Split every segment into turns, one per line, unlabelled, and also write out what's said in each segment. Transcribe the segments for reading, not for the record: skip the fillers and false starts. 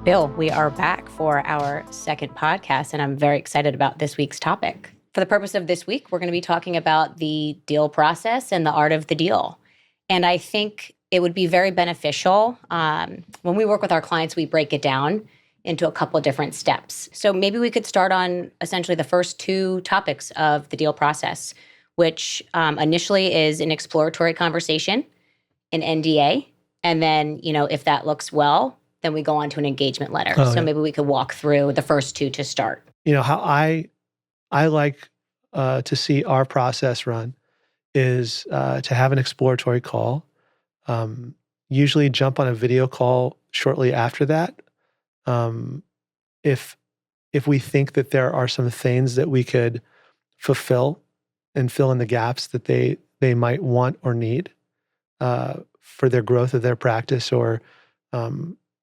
Bill, we are back for our second podcast, and I'm very excited about this week's topic. For the purpose of this week, we're going to be talking about the deal process and the art of the deal. And I think it would be very beneficial. When we work with our clients, we break it down into a couple different steps. So maybe we could start on essentially the first two topics of the deal process, which initially is an exploratory conversation, an NDA, and then, if that looks well, then we go on to an engagement letter. Maybe we could walk through the first two to start.
How I like to see our process run is to have an exploratory call, usually jump on a video call shortly after that. If we think that there are some things that we could fulfill and fill in the gaps that they might want or need for their growth of their practice or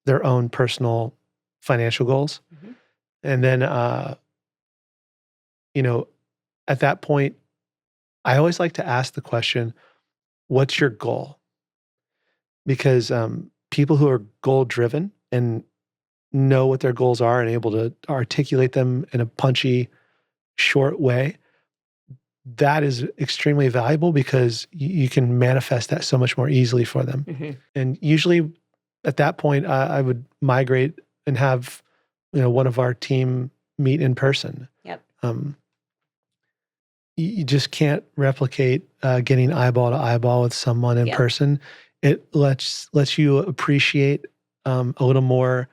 their own personal financial goals. Mm-hmm. And then, at that point, I always like to ask the question, what's your goal? Because people who are goal-driven and know what their goals are and able to articulate them in a punchy, short way, that is extremely valuable because you can manifest that so much more easily for them. Mm-hmm. And usually at that point, I would migrate and have, one of our team meet in person.
Yep.
You just can't replicate getting eyeball to eyeball with someone in person. It lets you appreciate a little more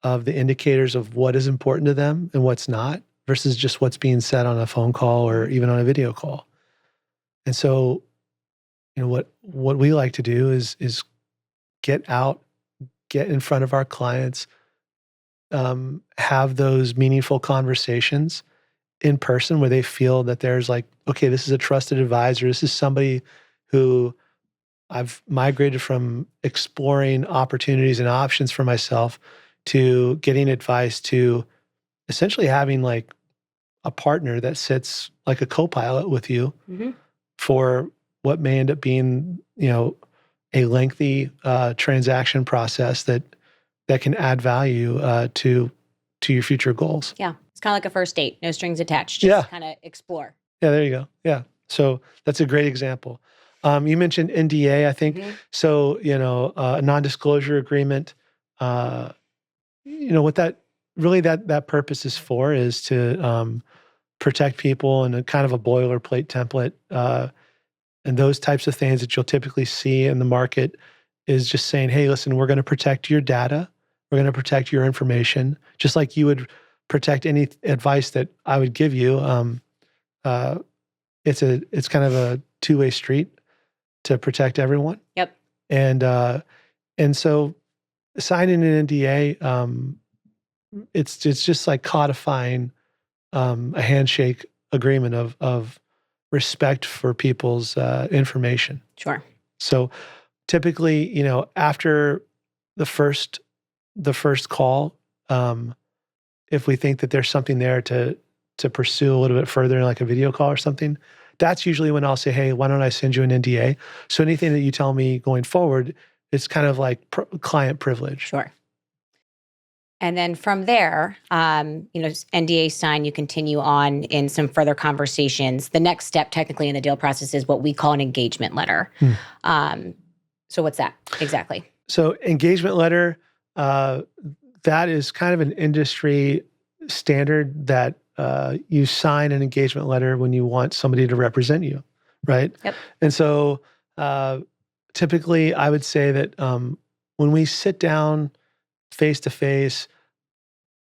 of the indicators of what is important to them and what's not, versus just what's being said on a phone call or even on a video call. And so, what we like to do is get out, get in front of our clients, have those meaningful conversations in person where they feel that there's like, okay, this is a trusted advisor. This is somebody who I've migrated from exploring opportunities and options for myself to getting advice to essentially having like a partner that sits like a co-pilot with you mm-hmm. for what may end up being, a lengthy transaction process that can add value to your future goals.
Yeah. It's kind of like a first date, no strings attached, just kind of explore.
Yeah, there you go. Yeah. So that's a great example. You mentioned NDA, I think. Mm-hmm. So, a non-disclosure agreement, what that purpose is for is to protect people in a kind of a boilerplate template. And those types of things that you'll typically see in the market is just saying, hey, listen, we're going to protect your data. We're going to protect your information, just like you would protect any advice that I would give you. It's kind of a two-way street to protect everyone.
Yep.
And so signing an NDA, it's just like codifying a handshake agreement of respect for people's information.
Sure.
So typically, after the first call, if we think that there's something there to pursue a little bit further, like a video call or something, that's usually when I'll say, hey, why don't I send you an NDA? So anything that you tell me going forward, it's kind of like client privilege.
Sure. And then from there, NDA sign, you continue on in some further conversations. The next step technically in the deal process is what we call an engagement letter. So what's that exactly?
So engagement letter, that is kind of an industry standard that you sign an engagement letter when you want somebody to represent you, right?
Yep.
And so typically I would say that when we sit down face-to-face,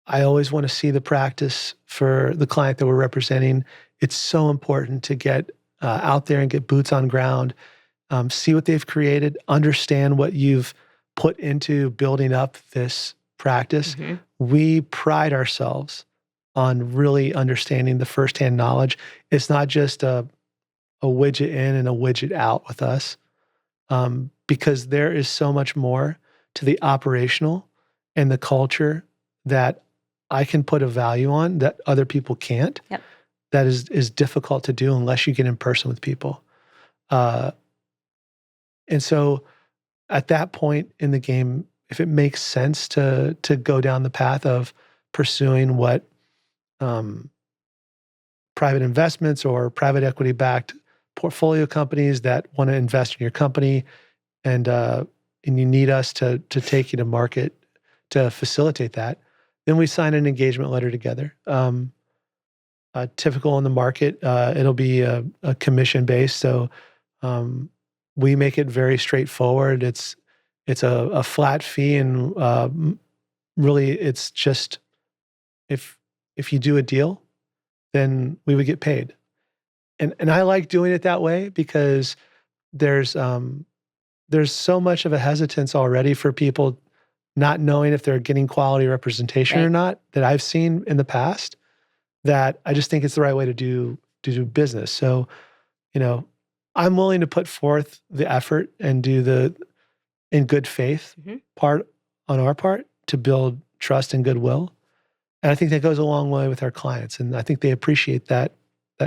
I always want to see the practice for the client that we're representing. It's so important to get out there and get boots on ground, see what they've created, understand what you've put into building up this practice. Mm-hmm. We pride ourselves on really understanding the firsthand knowledge. It's not just a widget in and a widget out with us, because there is so much more to the operational and the culture that I can put a value on that other people can't.
Yep.
That is difficult to do unless you get in person with people. And so at that point in the game, if it makes sense to go down the path of pursuing what private investments or private equity backed portfolio companies that want to invest in your company, and you need us to take you to market to facilitate that, then we sign an engagement letter together. Typical in the market, it'll be a commission based. So we make it very straightforward. It's a flat fee, and really, it's just if you do a deal, then we would get paid. And I like doing it that way because there's so much of a hesitance already for people not knowing if they're getting quality representation or not that I've seen in the past, that I just think it's the right way to do business. So, I'm willing to put forth the effort and do in good faith part on our part to build trust and goodwill. And I think that goes a long way with our clients. And I think they appreciate that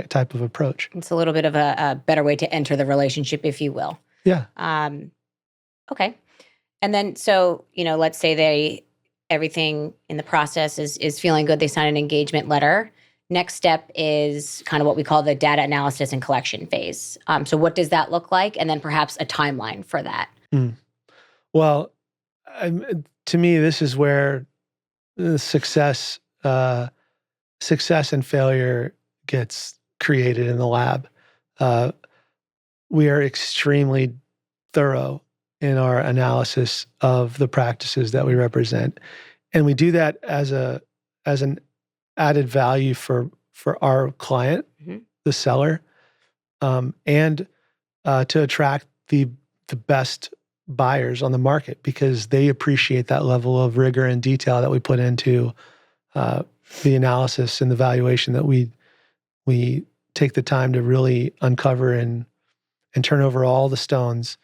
type of approach.
It's a little bit of a better way to enter the relationship, if you will.
Yeah.
Okay. And then, so, let's say everything in the process is feeling good. They sign an engagement letter. Next step is kind of what we call the data analysis and collection phase. So what does that look like? And then perhaps a timeline for that.
Well, to me, this is where the success and failure gets created in the lab. We are extremely thorough in our analysis of the practices that we represent. And we do that as an added value for our client, the seller, and to attract the best buyers on the market, because they appreciate that level of rigor and detail that we put into the analysis and the valuation that we take the time to really uncover and turn over all the stones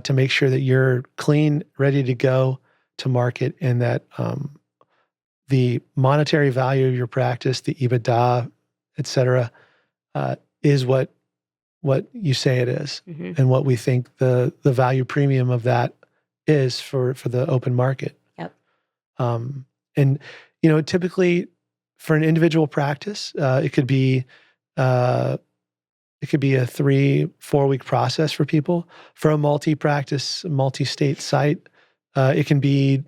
to make sure that you're clean, ready to go to market, and that the monetary value of your practice, the EBITDA, et cetera, is what you say it is, and what we think the value premium of that is for the open market.
Yep.
And typically for an individual practice, it could be a 3-4 week process for people. For a multi-practice, multi-state site, it can be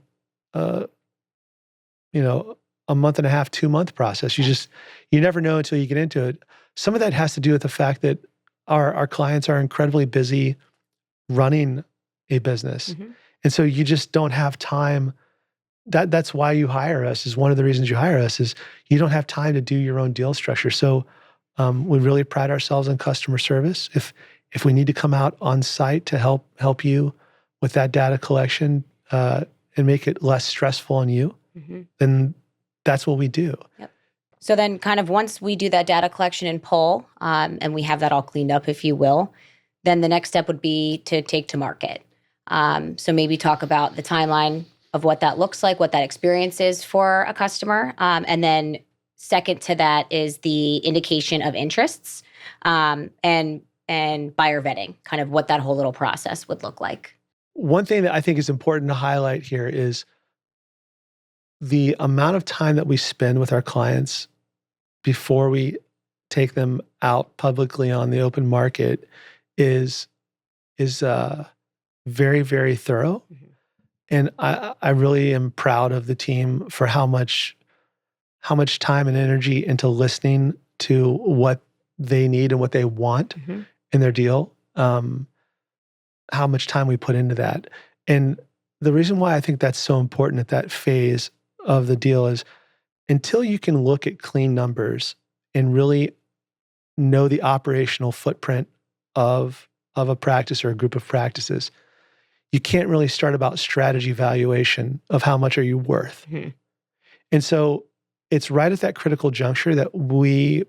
a 1.5, 2 month process. You never know until you get into it. Some of that has to do with the fact that our clients are incredibly busy running a business. And so you just don't have time. That's why you hire us, is one of the reasons you hire us, is you don't have time to do your own deal structure. So we really pride ourselves on customer service. If we need to come out on site to help you with that data collection and make it less stressful on you, then that's what we do.
Yep. So then kind of once we do that data collection and pull, and we have that all cleaned up, if you will, then the next step would be to take to market. So maybe talk about the timeline of what that looks like, what that experience is for a customer. And then second to that is the indication of interests and buyer vetting, kind of what that whole little process would look like.
One thing that I think is important to highlight here is the amount of time that we spend with our clients before we take them out publicly on the open market is very, very thorough. And I really am proud of the team for how much time and energy into listening to what they need and what they want in their deal, how much time we put into that. And the reason why I think that's so important at that phase of the deal is until you can look at clean numbers and really know the operational footprint of a practice or a group of practices, you can't really start about strategy valuation of how much are you worth. And so it's right at that critical juncture that we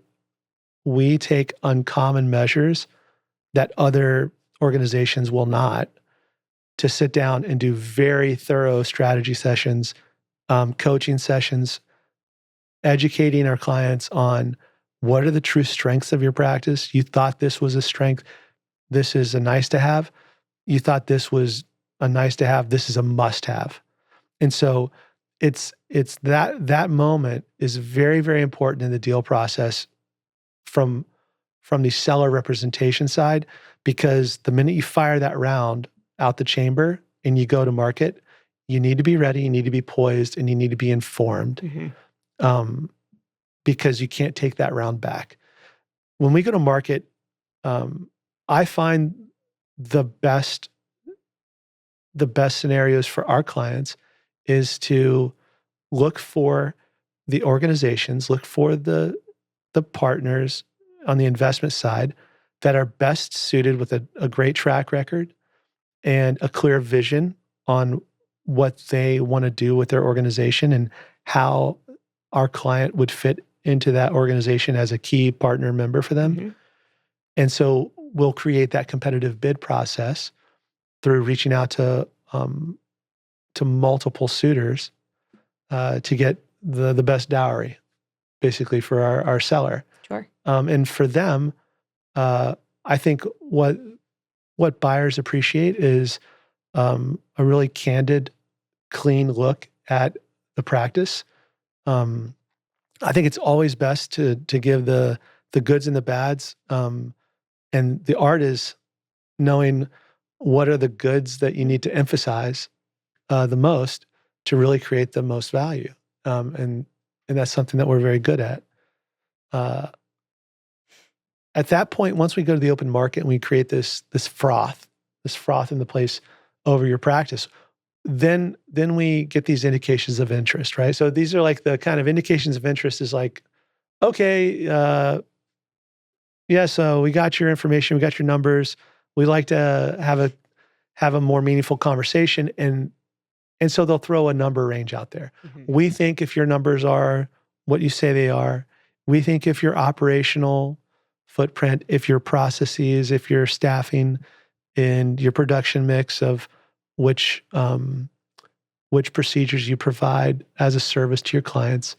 take uncommon measures that other organizations will not, to sit down and do very thorough strategy sessions, coaching sessions, educating our clients on what are the true strengths of your practice. You thought this was a strength. This is a nice to have. You thought this was a nice to have. This is a must have. And so it's that moment is very, very important in the deal process from the seller representation side, because the minute you fire that round out the chamber and you go to market, you need to be ready, you need to be poised, and you need to be informed, because you can't take that round back. When we go to market, I find the best scenarios for our clients is to look for the organizations, look for the partners on the investment side that are best suited with a great track record and a clear vision on what they want to do with their organization and how our client would fit into that organization as a key partner member for them. And so we'll create that competitive bid process through reaching out to multiple suitors to get the best dowry, basically, for our seller.
Sure.
And for them, I think what buyers appreciate is a really candid, clean look at the practice. I think it's always best to give the goods and the bads, and the art is knowing what are the goods that you need to emphasize the most to really create the most value, and that's something that we're very good at. At that point, once we go to the open market and we create this froth in the place over your practice, then we get these indications of interest, right? So these are like the kind of indications of interest is like, okay, yeah, so we got your information, we got your numbers. We like to have a more meaningful conversation, and so they'll throw a number range out there. We think if your numbers are what you say they are, we think if your operational footprint, if your processes, if your staffing, and your production mix of which procedures you provide as a service to your clients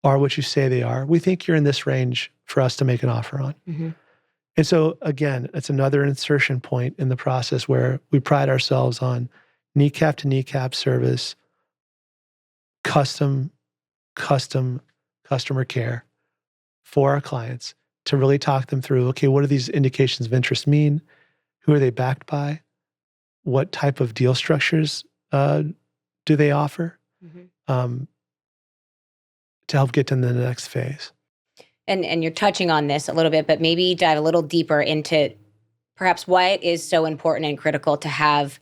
are what you say they are, we think you're in this range for us to make an offer on. And so again, it's another insertion point in the process where we pride ourselves on kneecap to kneecap service, custom customer care for our clients to really talk them through, okay, what do these indications of interest mean? Who are they backed by? What type of deal structures do they offer to help get to the next phase?
And you're touching on this a little bit, but maybe dive a little deeper into perhaps why it is so important and critical to have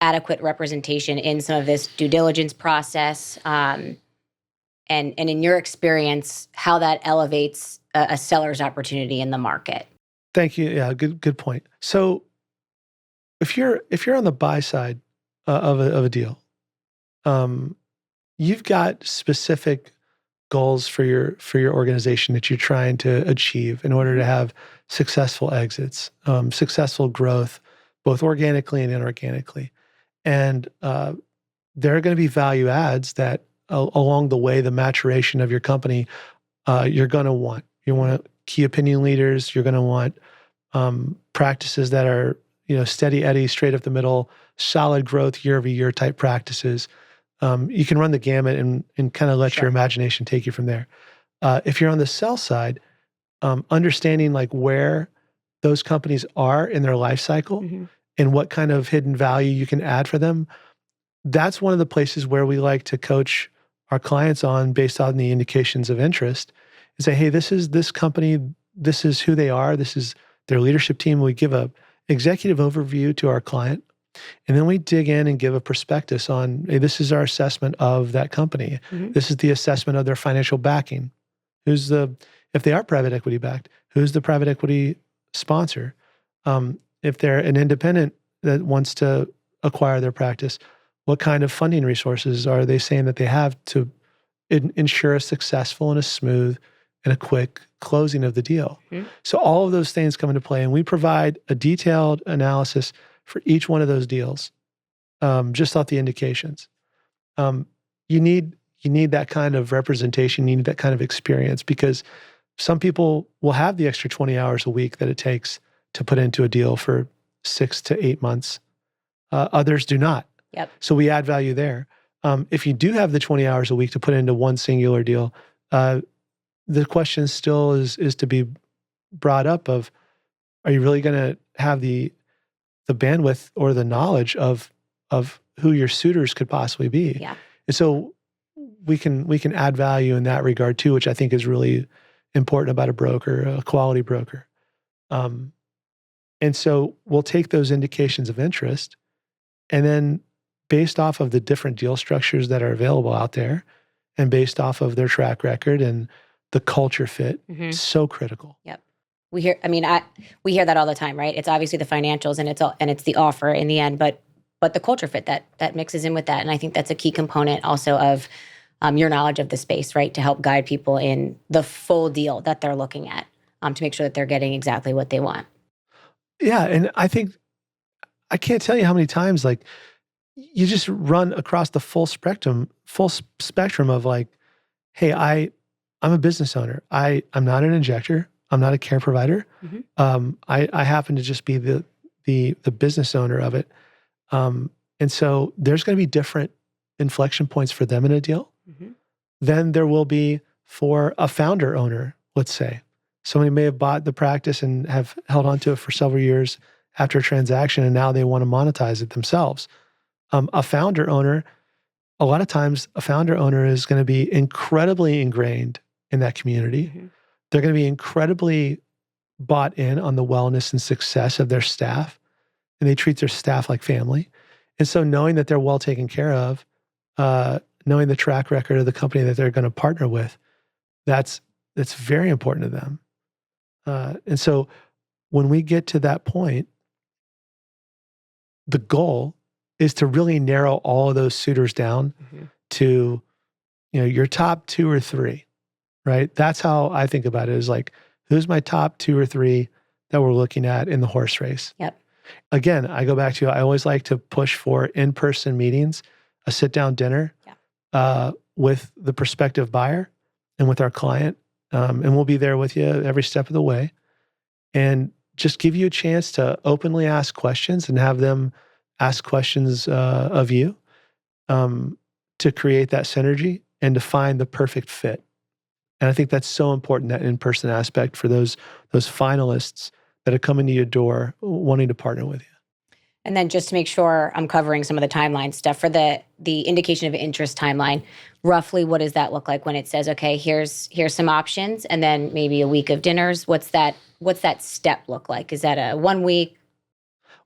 adequate representation in some of this due diligence process, and in your experience, how that elevates a seller's opportunity in the market.
Thank you. Yeah, good point. So if you're on the buy side of a deal, you've got specific goals for your organization that you're trying to achieve in order to have successful exits, successful growth, both organically and inorganically. And there are going to be value adds that along the way, the maturation of your company, you're going to want. You want key opinion leaders. You're going to want practices that are, steady Eddie, straight up the middle, solid growth year-over-year type practices. You can run the gamut and kind of let your imagination take you from there. If you're on the sell side, understanding like where those companies are in their life cycle and what kind of hidden value you can add for them, that's one of the places where we like to coach our clients on based on the indications of interest and say, hey, this is this company, this is who they are, this is their leadership team. We give a executive overview to our client. And then we dig in and give a prospectus on, hey, this is our assessment of that company. This is the assessment of their financial backing. If they are private equity backed, who's the private equity sponsor? If they're an independent that wants to acquire their practice, what kind of funding resources are they saying that they have to ensure a successful and a smooth and a quick closing of the deal? So all of those things come into play, and we provide a detailed analysis for each one of those deals, just off the indications. You need that kind of representation, you need that kind of experience, because some people will have the extra 20 hours a week that it takes to put into a deal for 6 to 8 months. Others do not.
Yep.
So we add value there. If you do have the 20 hours a week to put into one singular deal, the question still is to be brought up of, are you really going to have the bandwidth or the knowledge of who your suitors could possibly be?
Yeah.
And so we can add value in that regard too, which I think is really important about a broker, a quality broker. And so we'll take those indications of interest, and then based off of the different deal structures that are available out there, and based off of their track record and the culture fit, so critical.
Yep. We hear that all the time, right? It's obviously the financials and it's the offer in the end, but the culture fit that mixes in with that. And I think that's a key component also of your knowledge of the space, right? To help guide people in the full deal that they're looking at, to make sure that they're getting exactly what they want.
Yeah. And I think, I can't tell you how many times, like, you just run across the full spectrum of like, hey, I'm a business owner. I'm not an injector. I'm not a care provider. I happen to just be the business owner of it. And so there's going to be different inflection points for them in a deal than there will be for a founder owner, let's say. Somebody may have bought the practice and have held on to it for several years after a transaction, and now they want to monetize it themselves. A founder owner, a lot of times a founder owner is going to be incredibly ingrained in that community. They're going to be incredibly bought in on the wellness and success of their staff, and they treat their staff like family. And so knowing that they're well taken care of, knowing the track record of the company that they're going to partner with, that's very important to them. And so when we get to that point, the goal is to really narrow all of those suitors down to, your top 2 or 3, right? That's how I think about it, is like, who's my top 2 or 3 that we're looking at in the horse race?
Yep.
Again, I go back to, I always like to push for in-person meetings, a sit-down dinner with the prospective buyer and with our client. And we'll be there with you every step of the way, and just give you a chance to openly ask questions and have them ask questions of you, to create that synergy and to find the perfect fit. And I think that's so important, that in-person aspect, for those finalists that are coming to your door wanting to partner with you.
And then just to make sure I'm covering some of the timeline stuff, for the indication of interest timeline, roughly what does that look like when it says, okay, here's some options, and then maybe a week of dinners? What's that step look like? Is that a 1 week?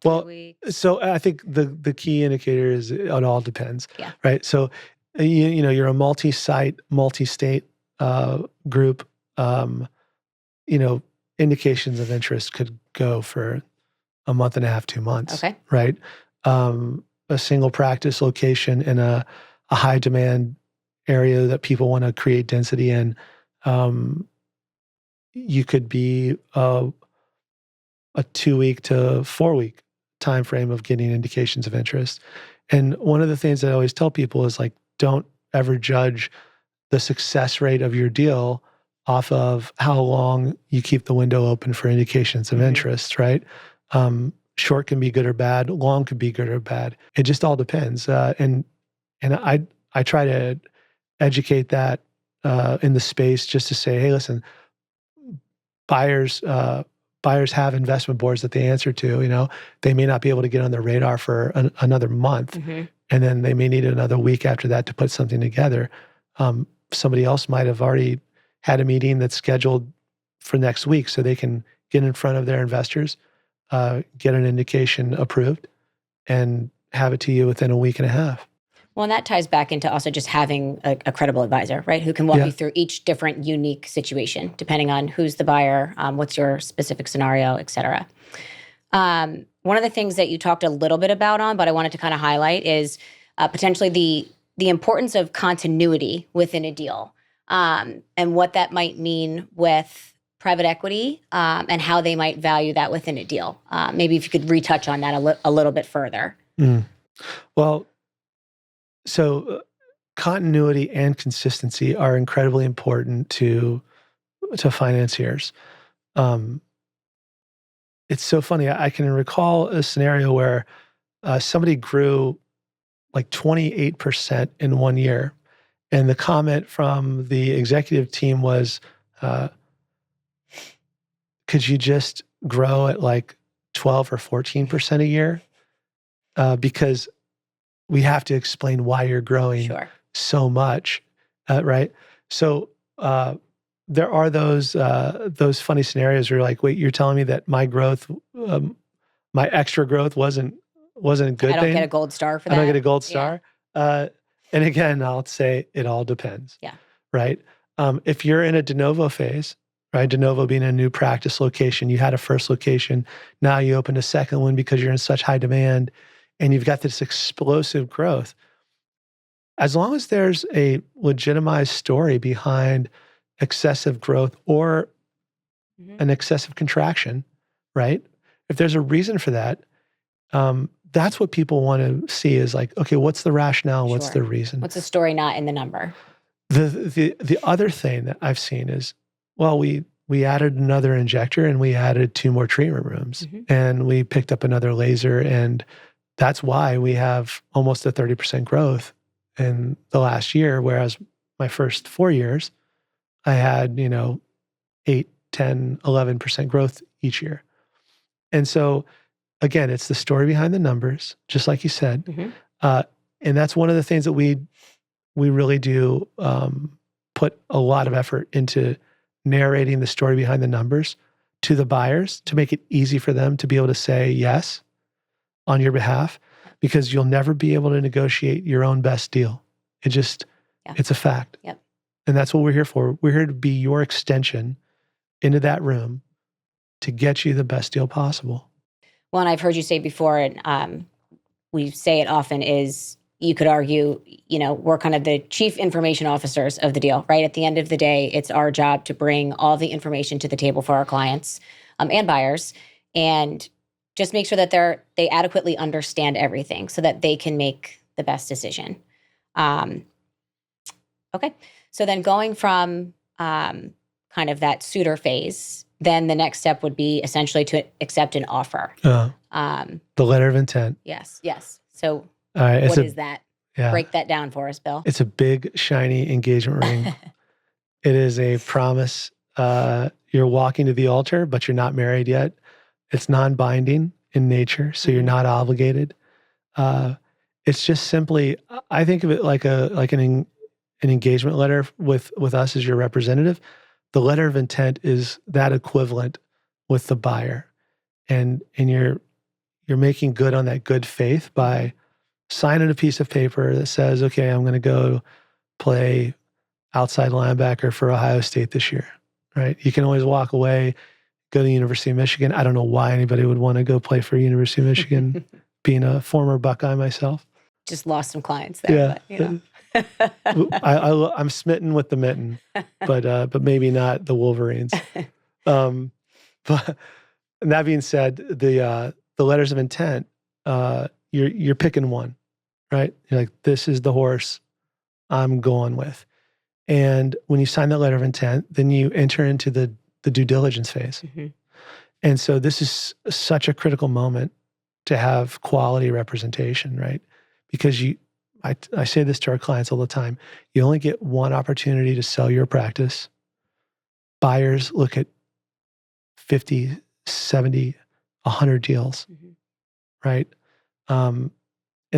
Well,
2 weeks?
so I think the key indicator is it all depends,
Yeah.
right? So, you're a multi-site, multi-state group. Indications of interest could go for a month and a half, 2 months.
Okay.
Right? A single practice location in a high demand area that people want to create density in. You could be a 2-week to 4-week time frame of getting indications of interest. And one of the things that I always tell people is, like, don't ever judge the success rate of your deal off of how long you keep the window open for indications of interest, right? Short can be good or bad. Long could be good or bad. It just all depends. And I try to educate that in the space, just to say, hey, listen, buyers have investment boards that they answer to. They may not be able to get on their radar for another month, and then they may need another week after that to put something together. Somebody else might have already had a meeting that's scheduled for next week, so they can get in front of their investors, get an indication approved, and have it to you within a week and a half.
Well, and that ties back into also just having a credible advisor, right? Who can walk you through each different unique situation, depending on who's the buyer, what's your specific scenario, et cetera. One of the things that you talked a little bit about but I wanted to kind of highlight is potentially the importance of continuity within a deal, and what that might mean with private equity, and how they might value that within a deal. Maybe if you could retouch on that a little bit further.
Well, so continuity and consistency are incredibly important to financiers. It's so funny. I can recall a scenario where somebody grew like 28% in 1 year. And the comment from the executive team was, could you just grow at like 12 or 14% a year? Because we have to explain why you're growing
Sure.
so much, right? So there are those funny scenarios where you're like, wait, you're telling me that my growth, my extra growth wasn't a good
I don't
thing?
get a gold star for
I
that.
don't get a gold star. And again, I'll say it all depends.
Yeah.
Right. If you're in a de novo phase, right? De novo being a new practice location, you had a first location, now you open a second one because you're in such high demand, and you've got this explosive growth. As long as there's a legitimized story behind excessive growth or an excessive contraction, right? If there's a reason for that, that's what people want to see is like, okay, what's the rationale? What's
Sure.
the reason?
What's the story, not in the number?
The other thing that I've seen is, well, we added another injector and we added 2 more treatment rooms and we picked up another laser, and that's why we have almost a 30% growth in the last year, whereas my first 4 years, I had, 8, 10, 11% growth each year. And so again, it's the story behind the numbers, just like you said. And that's one of the things that we really do put a lot of effort into narrating the story behind the numbers to the buyers to make it easy for them to be able to say yes on your behalf, because you'll never be able to negotiate your own best deal. It's a fact.
Yep.
And that's what we're here for. We're here to be your extension into that room to get you the best deal possible.
Well, and I've heard you say before, and we say it often, is you could argue, we're kind of the chief information officers of the deal, right? At the end of the day, it's our job to bring all the information to the table for our clients and buyers, and just make sure that they adequately understand everything so that they can make the best decision. Okay. So then going from kind of that suitor phase, then the next step would be essentially to accept an offer.
The letter of intent.
Yes. So
all right,
what is that?
Yeah.
Break that down for us, Bill.
It's a big, shiny engagement ring. It is a promise. You're walking to the altar, but you're not married yet. It's non-binding in nature, so you're not obligated. It's just simply, I think of it like an engagement letter with us as your representative. The letter of intent is that equivalent with the buyer, and you're making good on that good faith by signing a piece of paper that says, okay, I'm going to go play outside linebacker for Ohio State this year, right? You can always walk away, go to the University of Michigan. I don't know why anybody would want to go play for University of Michigan, being a former Buckeye myself.
Just lost some clients there.
Yeah. But, I'm smitten with the mitten, but maybe not the Wolverines. But that being said, the letters of intent, you're picking one, right? You're like, this is the horse I'm going with. And when you sign that letter of intent, then you enter into the due diligence phase. And so this is such a critical moment to have quality representation, right? Because I say this to our clients all the time, you only get one opportunity to sell your practice. Buyers look at 50, 70, 100 deals, right? And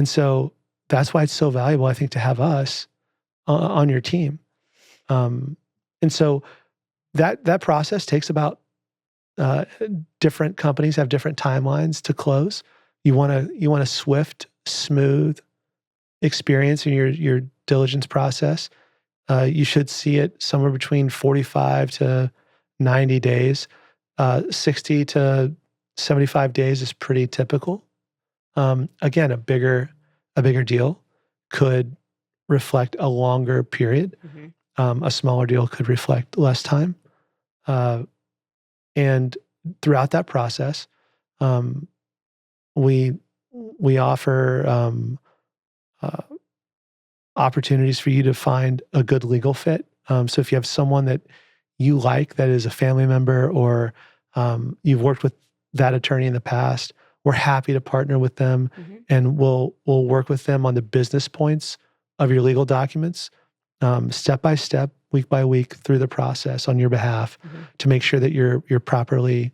so that's why it's so valuable, I think, to have us on your team. And so that process takes about, different companies have different timelines to close. You want a swift, smooth experience in your diligence process. You should see it somewhere between 45 to 90 days. 60 to 75 days is pretty typical. Again, a bigger deal could reflect a longer period. A smaller deal could reflect less time. And throughout that process, we offer opportunities for you to find a good legal fit. So if you have someone that you like that is a family member, or you've worked with that attorney in the past, we're happy to partner with them, and we'll work with them on the business points of your legal documents, step by step, week by week through the process on your behalf to make sure that you're properly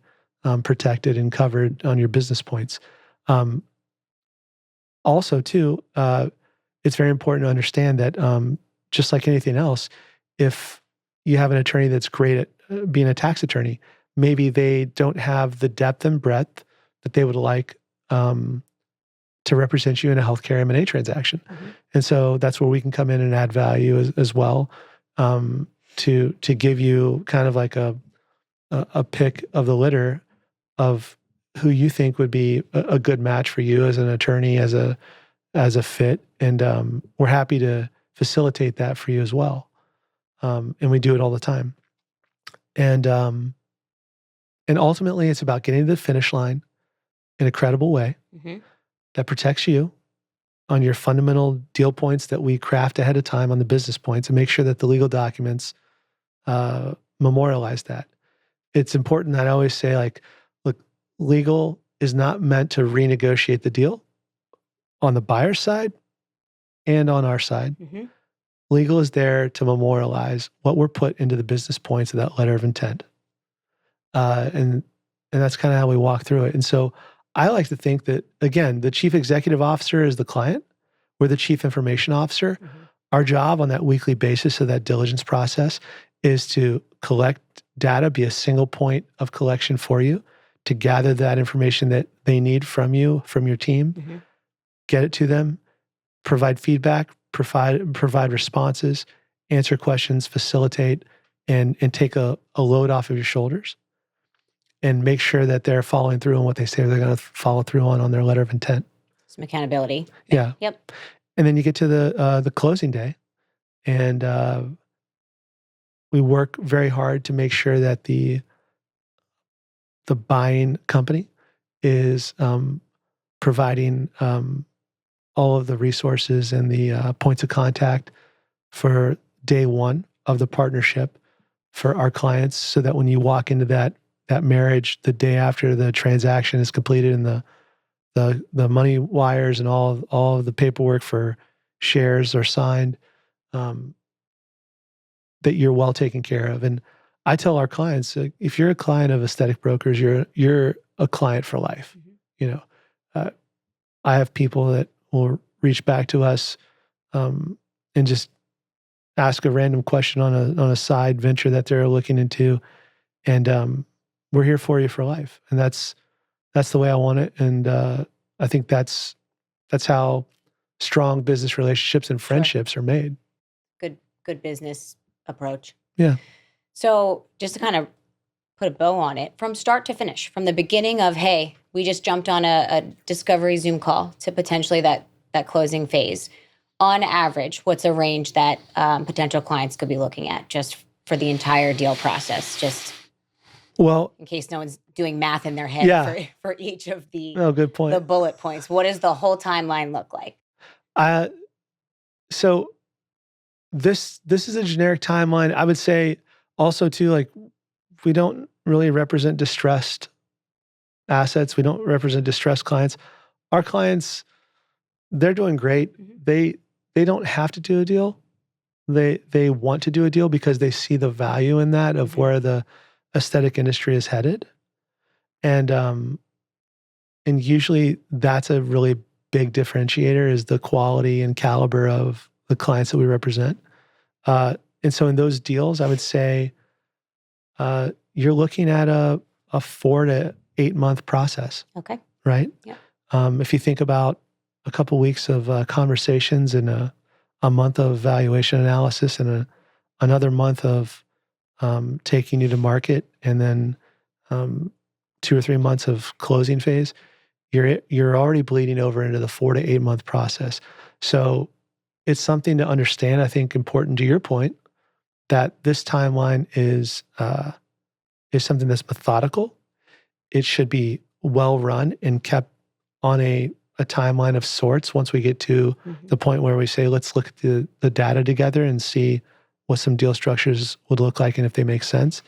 protected and covered on your business points. Also, too, it's very important to understand that just like anything else, if you have an attorney that's great at being a tax attorney, maybe they don't have the depth and breadth that they would like to represent you in a healthcare M&A transaction. And so that's where we can come in and add value as well, to give you kind of like a pick of the litter of who you think would be a good match for you as an attorney, as a fit. And we're happy to facilitate that for you as well. And we do it all the time. And ultimately, it's about getting to the finish line in a credible way that protects you on your fundamental deal points that we craft ahead of time on the business points, and make sure that the legal documents memorialize that. It's important that I always say, like, look, legal is not meant to renegotiate the deal on the buyer's side and on our side. Legal is there to memorialize what we're put into the business points of that letter of intent. And that's kind of how we walk through it. And so I like to think that, again, the chief executive officer is the client. We're the chief information officer. Our job on that weekly basis of that diligence process is to collect data, be a single point of collection for you, to gather that information that they need from you, from your team, get it to them, provide feedback, provide responses, answer questions, facilitate, and take a load off of your shoulders, and make sure that they're following through on what they say they're going to follow through on their letter of intent.
Some accountability.
Yeah.
Yep.
And then you get to the closing day, and we work very hard to make sure that the buying company is providing all of the resources and the points of contact for day one of the partnership for our clients, so that when you walk into that marriage the day after the transaction is completed and the money wires and all of the paperwork for shares are signed, that you're well taken care of. And I tell our clients, if you're a client of Aesthetic Brokers, you're a client for life. I have people that will reach back to us and just ask a random question on a side venture that they're looking into, and we're here for you for life. And that's the way I want it. And I think that's how strong business relationships and friendships are made.
Good business approach.
Yeah.
So just to kind of put a bow on it, from start to finish, from the beginning of, hey, we just jumped on a discovery Zoom call, to potentially that closing phase, on average, what's a range that potential clients could be looking at just for the entire deal process? Just in case no one's doing math in their head for each of the
good point.
The bullet points. What does the whole timeline look like?
So this is a generic timeline. I would say also too, like, we don't really represent distressed assets. We don't represent distressed clients. Our clients, they're doing great. They don't have to do a deal. They want to do a deal because they see the value in that of where the aesthetic industry is headed. And usually that's a really big differentiator, is the quality and caliber of the clients that we represent. And so in those deals, I would say you're looking at a 4 to 8 month process.
Okay.
Right?
Yeah.
If you think about a couple weeks of conversations and a month of valuation analysis and another month of taking you to market, and then 2 or 3 months of closing phase, you're already bleeding over into the 4 to 8 month process. So it's something to understand, I think, important to your point, that this timeline is something that's methodical. It should be well run and kept on a timeline of sorts once we get to the point where we say, let's look at the data together and see what some deal structures would look like and if they make sense.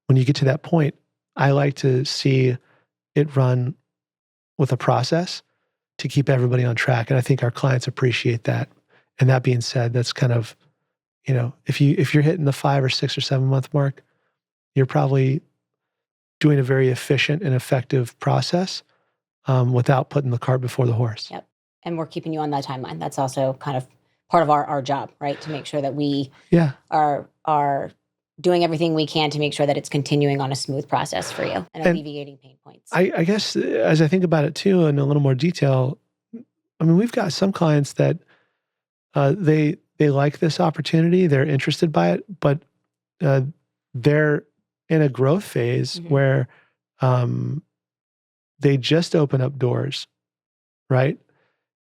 When you get to that point, I like to see it run with a process to keep everybody on track. And I think our clients appreciate that. And that being said, that's kind of, if you're hitting the 5 or 6 or 7 month mark, you're probably doing a very efficient and effective process without putting the cart before the horse.
Yep. And we're keeping you on that timeline. That's also kind of part of our job, right? To make sure that we are doing everything we can to make sure that it's continuing on a smooth process for you and alleviating pain points.
I guess as I think about it too, in a little more detail, I mean, we've got some clients that they like this opportunity, they're interested by it, but they're in a growth phase where they just open up doors, right?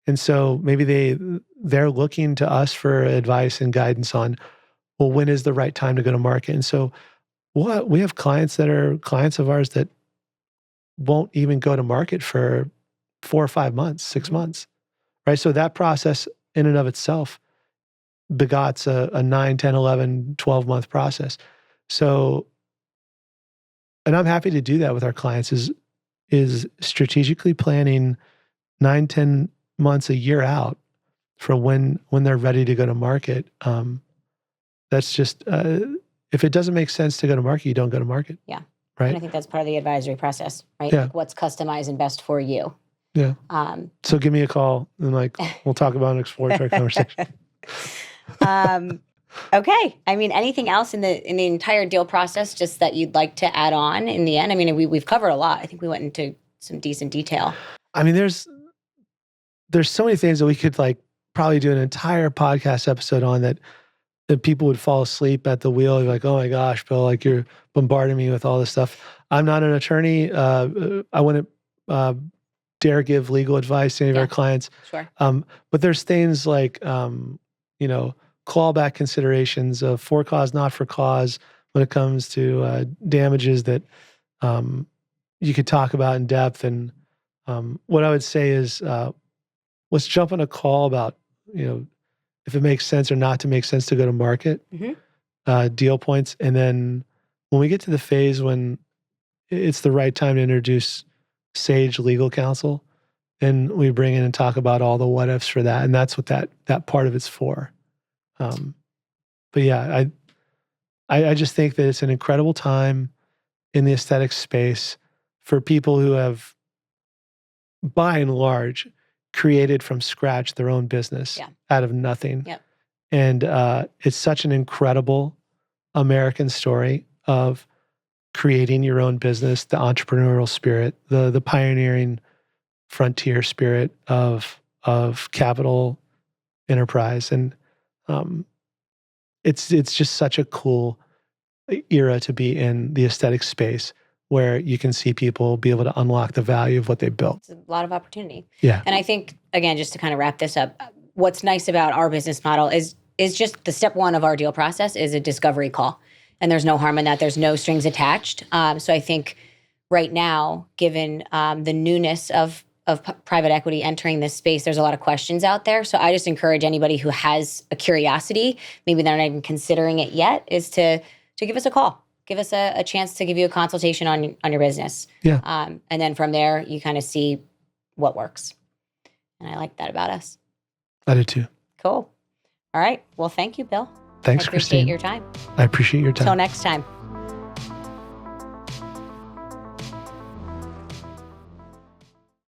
And so maybe they're looking to us for advice and guidance on, well, when is the right time to go to market? And so we have clients that are clients of ours that won't even go to market for 4 or 5 months, 6 months, right? So that process in and of itself begots a 9, 10, 11, 12-month process. So, and I'm happy to do that with our clients, is strategically planning 9, 10 months, a year out for when they're ready to go to market. That's just, if it doesn't make sense to go to market, you don't go to market.
Yeah.
Right.
And I think that's part of the advisory process, right?
Yeah.
Like what's customized and best for you.
Yeah. So give me a call and we'll talk about an exploratory conversation.
Okay. I mean, anything else in the entire deal process just that you'd like to add on in the end? I mean, we've covered a lot. I think we went into some decent detail.
I mean, there's so many things that we could probably do an entire podcast episode on that people would fall asleep at the wheel. You're like, oh my gosh, Bill, you're bombarding me with all this stuff. I'm not an attorney. I wouldn't dare give legal advice to any of our clients.
Sure.
But there's things like, clawback considerations of for cause, not for cause when it comes to damages that you could talk about in depth. And what I would say is let's jump on a call about, if it makes sense or not to make sense to go to market, deal points. And then when we get to the phase when it's the right time to introduce sage legal counsel, then we bring in and talk about all the what ifs for that. And that's what that part of it's for. But yeah, I just think that it's an incredible time in the aesthetic space for people who have, by and large, created from scratch their own business out of nothing.
Yep.
And it's such an incredible American story of creating your own business, the entrepreneurial spirit, the pioneering frontier spirit of capital enterprise. And it's just such a cool era to be in the aesthetic space where you can see people be able to unlock the value of what they built.
It's a lot of opportunity.
Yeah.
And I think, again, just to kind of wrap this up, what's nice about our business model is just the step one of our deal process is a discovery call. And there's no harm in that. There's no strings attached. So I think right now, given the newness of private equity entering this space, there's a lot of questions out there. So I just encourage anybody who has a curiosity, maybe they're not even considering it yet, is to give us a call. Give us a chance to give you a consultation on your business.
Yeah.
And then from there, you kind of see what works. And I like that about us.
I do too.
Cool. All right. Well, thank you, Bill.
Thanks,
I appreciate
Christine.
your time.
I appreciate your time.
Until next time.